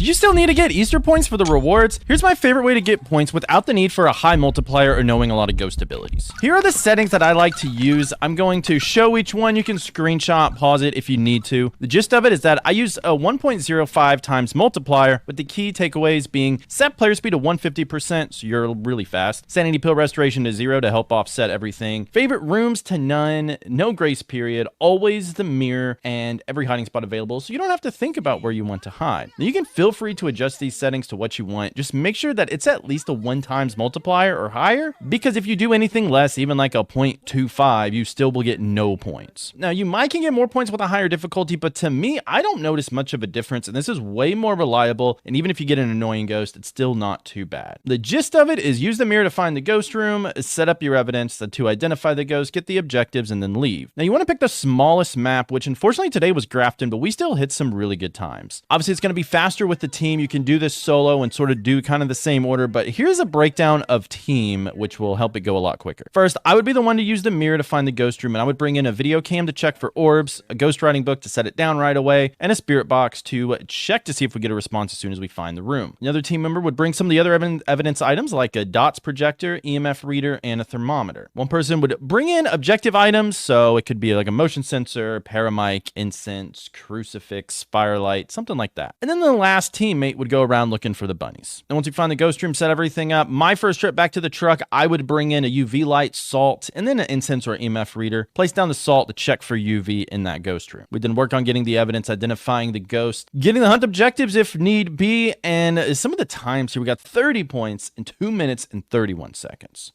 Do you still need to get Easter points for the rewards? Here's my favorite way to get points without the need for a high multiplier or knowing a lot of ghost abilities. Here are the settings that I like to use. I'm going to show each one. You can screenshot, pause it if you need to. The gist of it is that I use a 1.05 times multiplier, with the key takeaways being set player speed to 150%, so you're really fast. Sanity pill restoration to 0 to help offset everything. Favorite rooms to none. No grace period. Always the mirror and every hiding spot available, so you don't have to think about where you want to hide. Now, you can feel free to adjust these settings to what you want. Just make sure that it's at least a 1 times multiplier or higher, because if you do anything less, even like a 0.25, you still will get no points. Now, you might can get more points with a higher difficulty, but to me, I don't notice much of a difference, and this is way more reliable, and even if you get an annoying ghost, it's still not too bad. The gist of it is use the mirror to find the ghost room, set up your evidence to identify the ghost, get the objectives, and then leave. Now, you want to pick the smallest map, which unfortunately today was Grafton, but we still hit some really good times. Obviously, it's going to be faster with the team. You can do this solo and sort of do kind of the same order, but here's a breakdown of team, which will help it go a lot quicker. First, I would be the one to use the mirror to find the ghost room, and I would bring in a video cam to check for orbs, a ghost writing book to set it down right away, and a spirit box to check to see if we get a response as soon as we find the room. Another team member would bring some of the other evidence items like a dots projector, EMF reader, and a thermometer. One person would bring in objective items, so it could be like a motion sensor, paramic, incense, crucifix, firelight, something like that. And then the last teammate would go around looking for the bunnies. And once we find the ghost room, set everything up, my first trip back to the truck, I would bring in a UV light, salt, and then an incense or EMF reader, place down the salt to check for UV in that ghost room. We'd then work on getting the evidence, identifying the ghost, getting the hunt objectives if need be, and some of the times here we got 30 points in 2 minutes and 31 seconds.